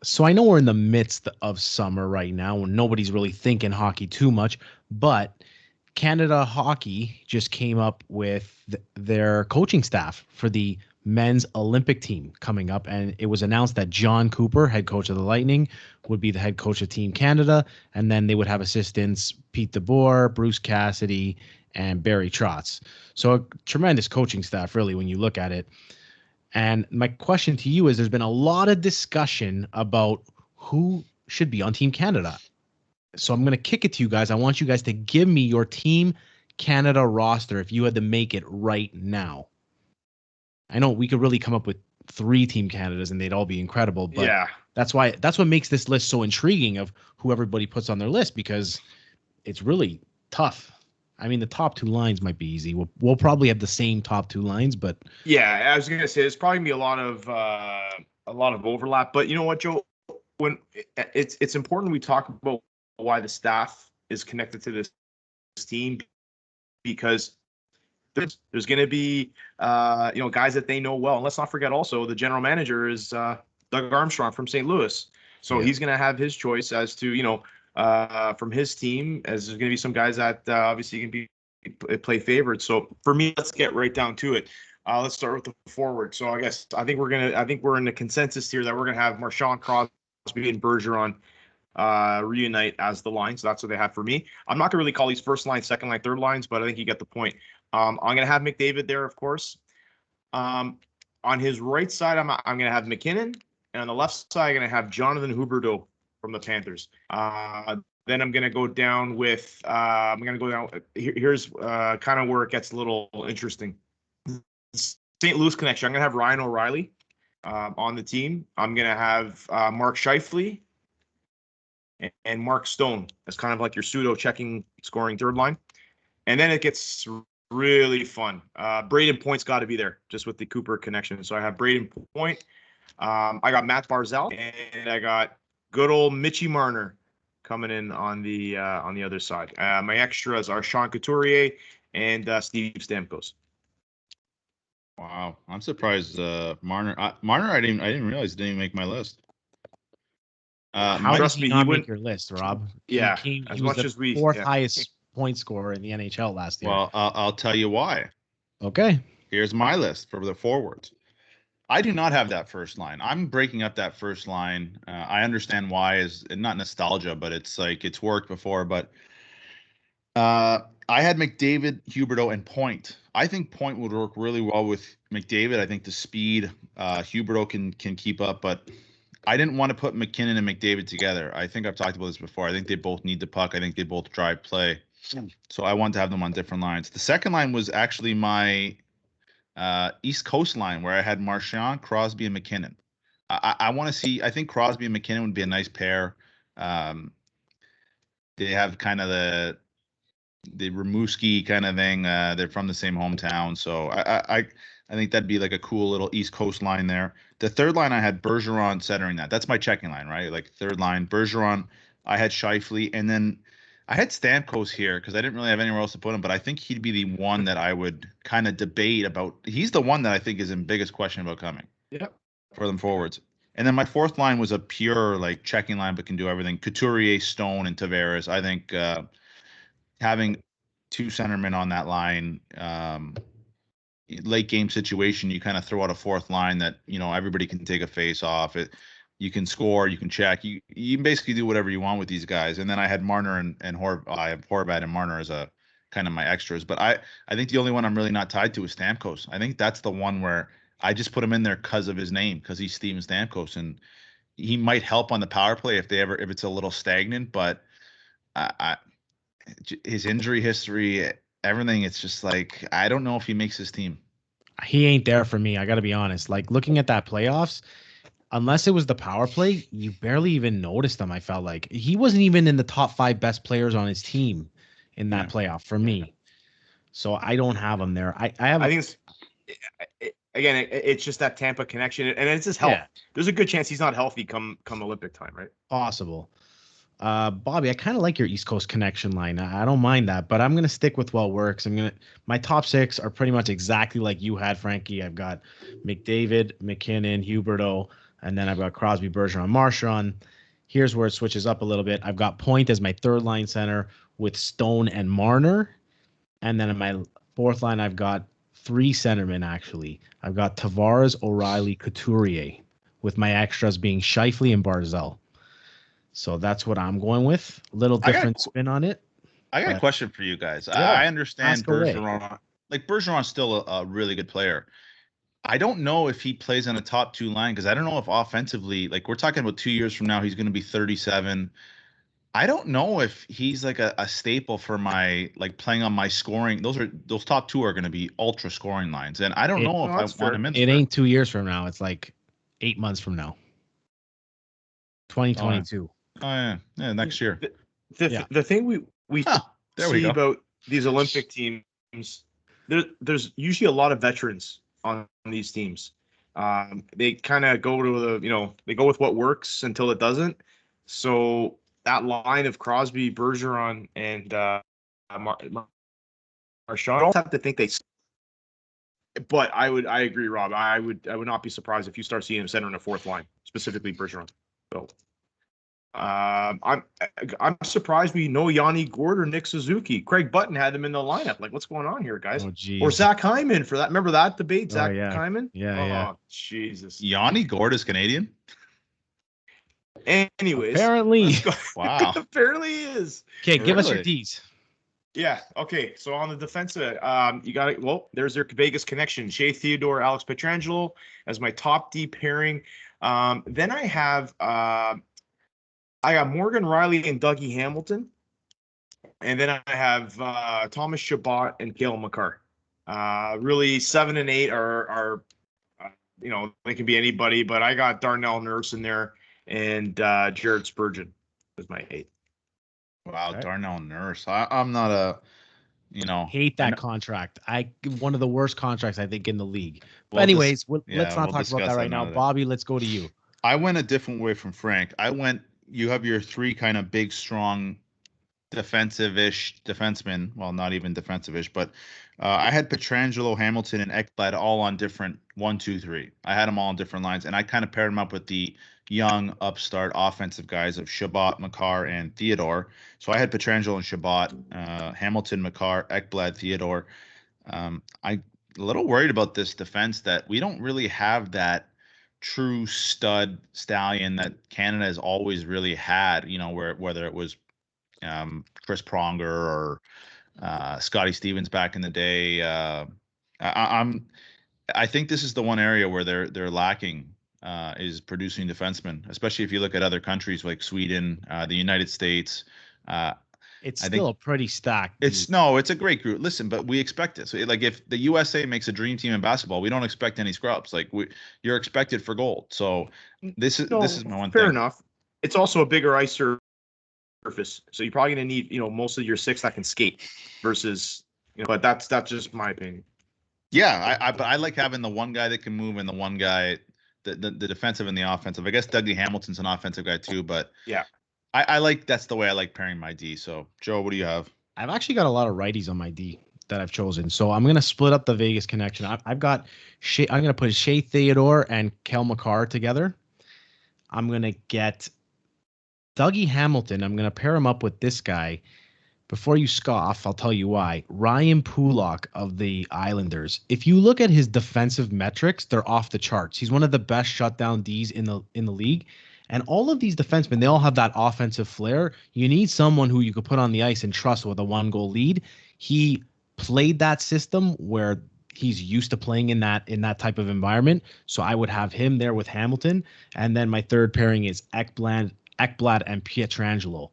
So I know we're in the midst of summer right now when nobody's really thinking hockey too much, but Canada Hockey just came up with their coaching staff for the men's Olympic team coming up, and it was announced that Jon Cooper, head coach of the Lightning, would be the head coach of Team Canada, and then they would have assistants Pete DeBoer, Bruce Cassidy, and Barry Trotz. So a tremendous coaching staff, really, when you look at it. And my question to you is there's been a lot of discussion about who should be on Team Canada. So I'm going to kick it to you guys. I want you guys to give me your Team Canada roster if you had to make it right now. I know we could really come up with 3 Team Canadas and they'd all be incredible, but that's what makes this list so intriguing of who everybody puts on their list, because it's really tough. I mean, the top 2 lines might be easy. We'll probably have the same top 2 lines, but yeah, I was gonna say there's probably gonna be a lot of overlap. But you know what, Joe? When it's important we talk about why the staff is connected to this team, because there's going to be guys that they know well. And let's not forget also the general manager is Doug Armstrong from St. Louis, so he's going to have his choice as to from his team, as there's going to be some guys that obviously can be play favorites. So for me, let's get right down to it. Let's start with the forward. So I think we're in the consensus here that we're going to have Marchand, Crosby, and Bergeron reunite as the line. So that's what they have for me. I'm not gonna really call these first line, second line, third lines, but I think you get the point. I'm gonna have McDavid there, of course. On his right side, I'm gonna have McKinnon, and on the left side, I'm gonna have Jonathan Huberdeau from the Panthers. Then I'm gonna go down with here's kind of where it gets a little interesting. St. Louis connection. I'm gonna have Ryan O'Reilly on the team. I'm gonna have Mark Scheifele and Mark Stone as kind of like your pseudo checking scoring third line. And then it gets really fun. Braden Point's got to be there just with the Cooper connection. So I have Braden Point. I got Matt Barzal, and I got good old Mitchie Marner coming in on the other side. My extras are Sean Couturier and Steve Stamkos. Wow, I'm surprised Marner. I didn't realize didn't even make my list. How does he not make your list, Rob? Yeah, he was the fourth highest point scorer in the NHL last year. Well, I'll tell you why. Okay. Here's my list for the forwards. I do not have that first line. I'm breaking up that first line. I understand why, is not nostalgia, but it's like it's worked before. But I had McDavid, Huberdeau, and Point. I think Point would work really well with McDavid. I think the speed Huberdeau can keep up, but I didn't want to put McKinnon and McDavid together. I think I've talked about this before. I think they both need the puck. I think they both drive play. So I wanted to have them on different lines. The second line was actually my East Coast line, where I had Marchand, Crosby, and McKinnon. I want to see. I think Crosby and McKinnon would be a nice pair. They have kind of the Rimouski kind of thing. They're from the same hometown, so I think that'd be like a cool little East Coast line there. The third line, I had Bergeron centering that. That's my checking line, right? Like third line, Bergeron. I had Scheifele, and then I had Stamkos here because I didn't really have anywhere else to put him, but I think he'd be the one that I would kind of debate about. He's the one that I think is in biggest question about coming. Yep. For them forwards. And then my fourth line was a pure like checking line, but can do everything. Couturier, Stone, and Tavares. I think having 2 centermen on that line, late game situation, you kind of throw out a fourth line that everybody can take a face off. You can score, you can check, you can basically do whatever you want with these guys. And then I had Marner and I have Horvat and Marner as a kind of my extras. But I think the only one I'm really not tied to is Stamkos. I think that's the one where I just put him in there because of his name, because he's Steven Stamkos, and he might help on the power play if it's a little stagnant. But his injury history, everything, it's just like I don't know if he makes his team. He ain't there for me. I got to be honest. Like looking at that playoffs, unless it was the power play, you barely even noticed him. I felt like he wasn't even in the top 5 best players on his team in that playoff for me. So I don't have him there. I think it's just that Tampa connection, and it's his health. Yeah. There's a good chance he's not healthy come Olympic time, right? Possible. Bobby, I kind of like your East Coast connection line. I don't mind that, but I'm going to stick with what works. My top 6 are pretty much exactly like you had, Frankie. I've got McDavid, McKinnon, Huberdeau, And then I've got Crosby, Bergeron, Marchand. Here's where it switches up a little bit. I've got Point as my third line center with Stone and Marner. And then in my fourth line, I've got three centermen, actually. I've got Tavares, O'Reilly, Couturier, with my extras being Scheifele and Barzell. So that's what I'm going with. A little different spin on it. I got a question for you guys. Yeah, I understand ask away. Bergeron. Like, Bergeron's still a really good player. I don't know if he plays on a top two line because I don't know if offensively, like we're talking about 2 years from now, he's going to be 37. I don't know if he's like a staple for my like playing on my scoring. Those top two are going to be ultra scoring lines, and I don't know if I want him in. It ain't 2 years from now. It's like 8 months from now. 2022. Oh yeah, next year. The thing we see about these Olympic teams, there's usually a lot of veterans on these teams. They kind of go to they go with what works until it doesn't. So that line of Crosby, Bergeron, and Marchand, I don't have to think they. But I agree, Rob. I would not be surprised if you start seeing him center in a fourth line, specifically Bergeron. So I'm surprised we know Yanni Gord or Nick Suzuki. Craig Button had them in the lineup. Like, what's going on here, guys? Oh, or Zach Hyman for that. Remember that debate? Zach Hyman? Yeah. Oh, Jesus. Yanni Gord is Canadian? Anyways. Apparently. Wow. Apparently he is. Okay, give us your D's. Yeah. Okay. So on the defensive, you got it. Well, there's their Vegas connection. Shea Theodore, Alex Pietrangelo as my top D pairing. Then I have I got Morgan Riley and Dougie Hamilton. And then I have Thomas Chabot and Cale Makar. Really, 7 and 8 are they can be anybody, but I got Darnell Nurse in there and Jared Spurgeon is my 8. Wow, right. Darnell Nurse. I'm not a, hate that contract. One of the worst contracts I think in the league. But anyways, let's not talk about that right now. Bobby, let's go to you. I went a different way from Frank. You have your three kind of big, strong, defensive-ish defensemen. Well, not even defensive-ish, but I had Pietrangelo, Hamilton, and Ekblad all on different 1, 2, 3. I had them all on different lines, and I kind of paired them up with the young upstart offensive guys of Chabot, Makar, and Theodore. So I had Pietrangelo and Chabot, Hamilton, Makar, Ekblad, Theodore. I'm a little worried about this defense that we don't really have that true stud stallion that Canada has always really had, whether it was Chris Pronger or Scotty Stevens back in the day. I think this is the one area where they're lacking is producing defensemen, especially if you look at other countries like Sweden, the United States. It's still a pretty stacked. It's a great group. Listen, but we expect it. So, like, if the USA makes a dream team in basketball, we don't expect any scrubs. Like, you're expected for gold. So this is my one thing. Fair enough. It's also a bigger ice surface, so you're probably going to need most of your 6 that can skate versus But that's just my opinion. Yeah, but I like having the one guy that can move and the one guy, the defensive and the offensive. I guess Dougie Hamilton's an offensive guy too, but yeah. That's the way I like pairing my D. So, Joe, what do you have? I've actually got a lot of righties on my D that I've chosen. So I'm going to split up the Vegas connection. I've got I'm going to put Shea Theodore and Cale Makar together. I'm going to get Dougie Hamilton. I'm going to pair him up with this guy. Before you scoff, I'll tell you why. Ryan Pulock of the Islanders. If you look at his defensive metrics, they're off the charts. He's one of the best shutdown Ds in the league. And all of these defensemen, they all have that offensive flair. You need someone who you could put on the ice and trust with a 1-goal lead. He played that system where he's used to playing in that type of environment. So I would have him there with Hamilton. And then my third pairing is Ekblad and Pietrangelo.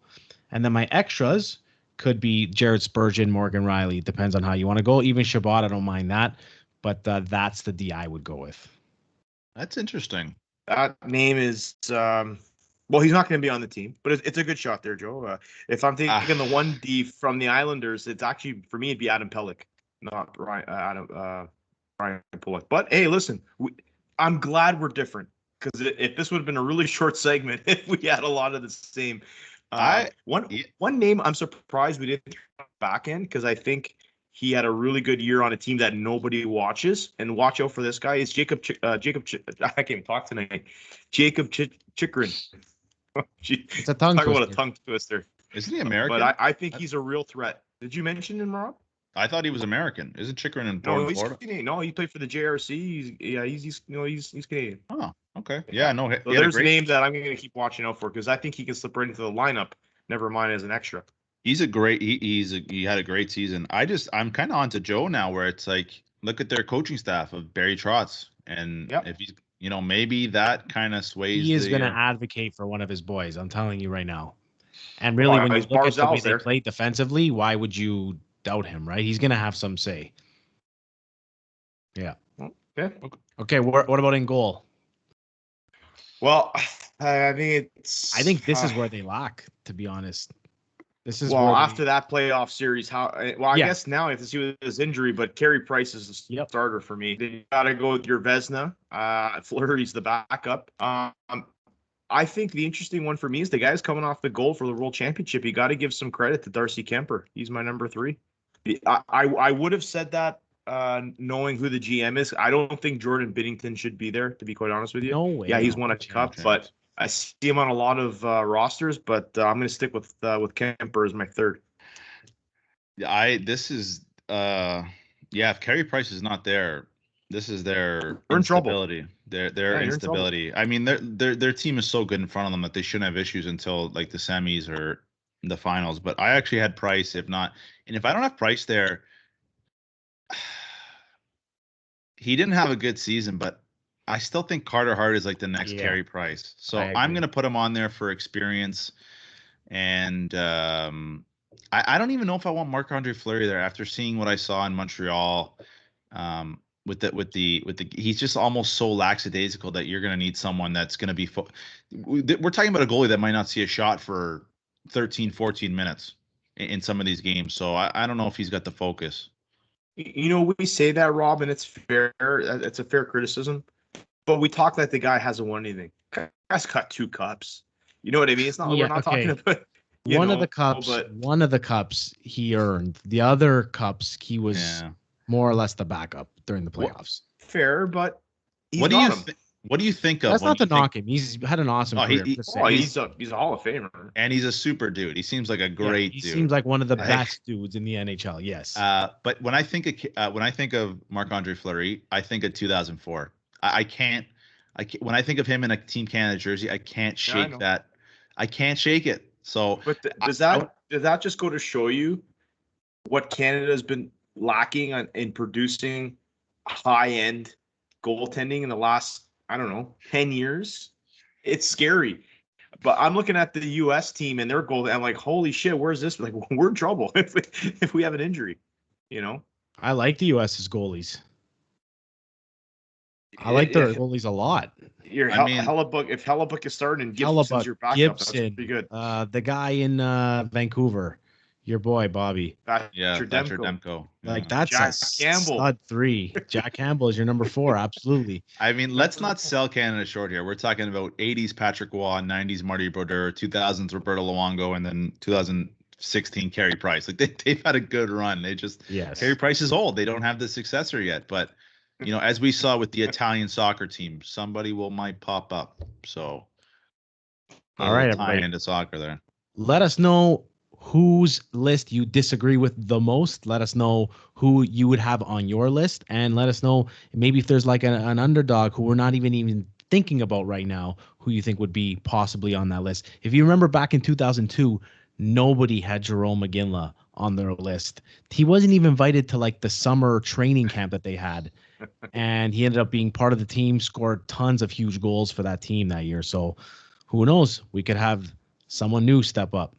And then my extras could be Jared Spurgeon, Morgan Riley. Depends on how you want to go. Even Chabot, I don't mind that. But that's the D I would go with. That's interesting. That name is, well, he's not going to be on the team, but it's a good shot there, Joe. If I'm taking the 1D from the Islanders, it's actually, for me, it'd be Adam Pelech, not Ryan Pulock. But, hey, listen, I'm glad we're different, because if this would have been a really short segment, if we had a lot of the same. One name I'm surprised we didn't throw back in, because I think he had a really good year on a team that nobody watches. And watch out for this guy. Is I can't even talk tonight. Jacob Chikrin. It's a tongue Talk about a twister. tongue twister. Isn't he American? But I think he's a real threat. Did you mention him, Rob? I thought he was American. Isn't Chikrin in No, he's Florida? Canadian. No, he played for the JRC. He's Canadian. Oh, okay. Yeah, no. So there's a name that I'm going to keep watching out for because I think he can slip right into the lineup. Never mind as an extra. He's a great. He had a great season. I'm kind of on to Joe now, where it's like, look at their coaching staff of Barry Trotz, and if he's, maybe that kind of sways. He is going to advocate for one of his boys. I'm telling you right now. And really, when you look at the way they play defensively, why would you doubt him? Right? He's going to have some say. Yeah. Okay. What about in goal? Well, I think this is where they lack, to be honest. This is after that playoff series, I guess now I have to see with his injury, but Carey Price is the starter for me. You got to go with your Vezina. Fleury's the backup. I think the interesting one for me is the guy's coming off the goal for the World Championship. You got to give some credit to Darcy Kemper. He's my number 3. I would have said that knowing who the GM is. I don't think Jordan Binnington should be there, to be quite honest with you. No way. Yeah, he's won a cup, but I see him on a lot of rosters. But I'm going to stick with Kemper as my 3rd. If Carey Price is not there, this is their instability. Their instability. I mean, their team is so good in front of them that they shouldn't have issues until like the semis or the finals. But I actually had Price, if I don't have Price there, he didn't have a good season, but I still think Carter Hart is like the next Carey Price. So I'm going to put him on there for experience. And I don't even know if I want Marc-Andre Fleury there after seeing what I saw in Montreal. With the he's just almost so lackadaisical that you're going to need someone that's going to be we're talking about a goalie that might not see a shot for 13, 14 minutes in some of these games. So I don't know if he's got the focus. We say that, Rob, and it's fair. It's a fair criticism. But we talk like the guy hasn't won anything. Guy's got 2 cups. You know what I mean? It's not. We're not talking about one of the cups he earned. The other cups he was more or less the backup during the playoffs. Fair, but what do you think of? That's not to knock him. He's had an awesome career. He's a Hall of Famer, and he's a super dude. He seems like a great dude. He seems like one of the best dudes in the NHL. Yes. But when I think of Marc-Andre Fleury, I think of 2004. I can't. When I think of him in a Team Canada jersey, I can't shake that. I can't shake it. So, but does that just go to show you what Canada has been lacking in producing high-end goaltending in the last, 10 years? It's scary. But I'm looking at the U.S. team and their goal. I'm like, holy shit, where's this? Like, we're in trouble if we have an injury. I like the U.S.'s goalies. I like their goalies a lot. Hellebuck. If Hellebuck is starting and Gibson's your backup, Gibson, that's pretty good. The guy in Vancouver, your boy Bobby. Thatcher Demko. Like that's Jack Campbell. Stud 3. Jack Campbell is your number 4. Absolutely. I mean, let's not sell Canada short here. We're talking about 80s Patrick Waugh, 90s Marty Brodeur, 2000s Roberto Luongo, and then 2016 Carey Price. Like they've had a good run. Carey Price is old. They don't have the successor yet, but. As we saw with the Italian soccer team, somebody might pop up. So, all right, everybody into soccer there. Let us know whose list you disagree with the most. Let us know who you would have on your list, and let us know maybe if there's like an underdog who we're not even thinking about right now, who you think would be possibly on that list. If you remember back in 2002, nobody had Jerome McGinley on their list. He wasn't even invited to like the summer training camp that they had. And he ended up being part of the team, scored tons of huge goals for that team that year. So who knows? We could have someone new step up.